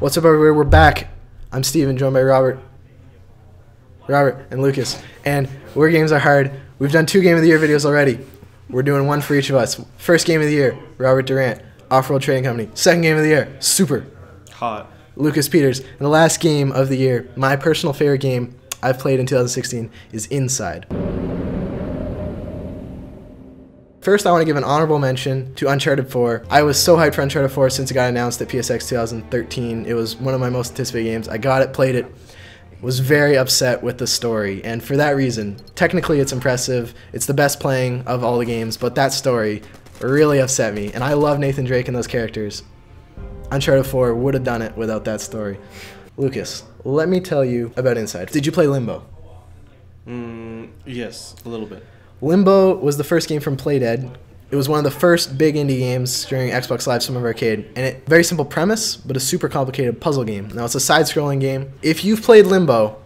What's up, everybody? We're back. I'm Stephan, joined by Robert, and Lucas. And Where Games Are Hard. We've done 2 Game of the Year videos already. We're doing one for each of us. First Game of the Year, Robert Durant, Off-Road Trading Company. Second Game of the Year, Super. Hot. Lucas Peters. And the last game of the year, my personal favorite game I've played in 2016, is Inside. First, I want to give an honorable mention to Uncharted 4. I was so hyped for Uncharted 4 since it got announced at PSX 2013. It was one of my most anticipated games. I got it, played it, was very upset with the story, and for that reason, technically it's impressive. It's the best playing of all the games, but that story really upset me, and I love Nathan Drake and those characters. Uncharted 4 would have done it without that story. Lucas, let me tell you about Inside. Did you play Limbo? Yes, a little bit. Limbo was the first game from Playdead. It was one of the first big indie games during Xbox Live Summer Arcade, and it very simple premise, but a super complicated puzzle game. Now, it's a side-scrolling game. If you've played Limbo,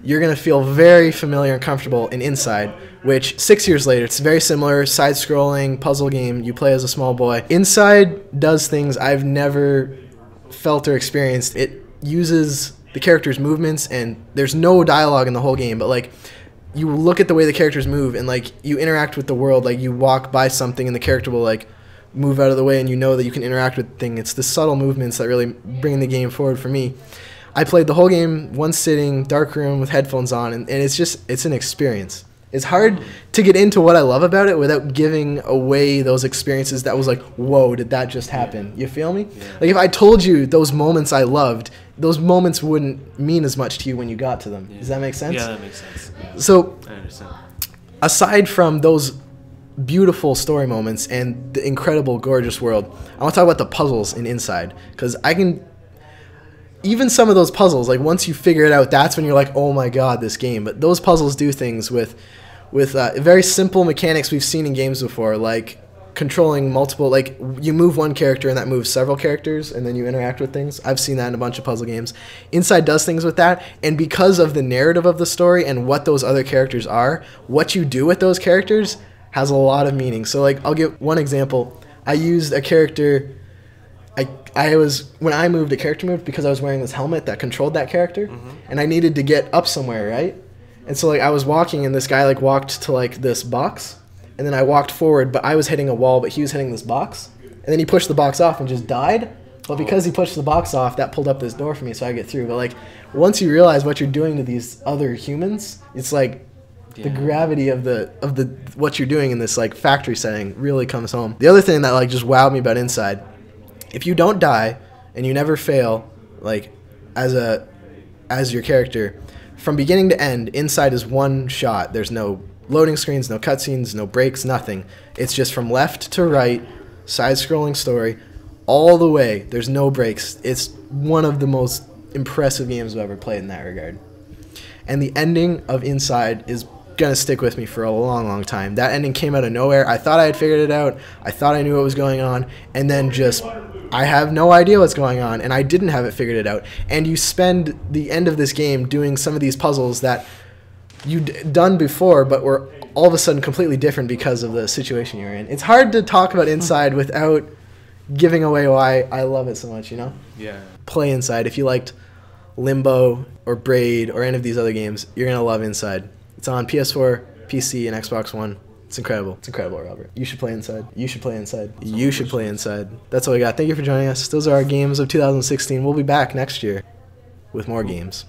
you're going to feel very familiar and comfortable in Inside, which 6 years later, it's very similar, side-scrolling puzzle game. You play as a small boy. Inside does things I've never felt or experienced. It uses the characters' movements, and there's no dialogue in the whole game, but like, you look at the way the characters move, and like, you interact with the world. Like, you walk by something and the character will like move out of the way, and you know that you can interact with things. It's the subtle movements that really bring the game forward for me. I played the whole game, one sitting, dark room with headphones on, and it's an experience. It's hard to get into what I love about it without giving away those experiences that was like, whoa, did that just happen? You feel me? Yeah. Like, if I told you those moments I loved, those moments wouldn't mean as much to you when you got to them. Yeah. Does that make sense? Yeah, that makes sense. Yeah. So, I understand. Aside from those beautiful story moments and the incredible, gorgeous world, I want to talk about the puzzles in Inside, because even some of those puzzles, like, once you figure it out, that's when you're like, oh my god, this game. But those puzzles do things with very simple mechanics we've seen in games before, like controlling multiple, like, you move one character and that moves several characters, and then you interact with things. I've seen that in a bunch of puzzle games. Inside does things with that, and because of the narrative of the story and what those other characters are, what you do with those characters has a lot of meaning. So, like, I'll give one example. I used a character... when I moved, a character moved because I was wearing this helmet that controlled that character, and I needed to get up somewhere, right? And so, like, I was walking, and this guy, like, walked to, like, this box, and then I walked forward, but I was hitting a wall, but he was hitting this box, and then he pushed the box off and just died. But because he pushed the box off, that pulled up this door for me so I get through. But, like, once you realize what you're doing to these other humans, it's like, the gravity of the what you're doing in this, like, factory setting really comes home. The other thing that, like, just wowed me about Inside, if you don't die and you never fail, like, as your character, from beginning to end, Inside is one shot. There's no loading screens, no cutscenes, no breaks, nothing. It's just from left to right, side-scrolling story, all the way. There's no breaks. It's one of the most impressive games I've ever played in that regard. And the ending of Inside is gonna stick with me for a long, long time. That ending came out of nowhere. I thought I had figured it out. I thought I knew what was going on, and then just, I have no idea what's going on, and I didn't have it figured it out. And you spend the end of this game doing some of these puzzles that you'd done before, but were all of a sudden completely different because of the situation you're in. It's hard to talk about Inside without giving away why I love it so much, you know? Yeah. Play Inside. If you liked Limbo or Braid or any of these other games, you're gonna love Inside. It's on PS4, PC, and Xbox One. It's incredible. It's incredible, Robert. You should play Inside. You should play Inside. You should play Inside. That's all we got. Thank you for joining us. Those are our games of 2016. We'll be back next year with more games.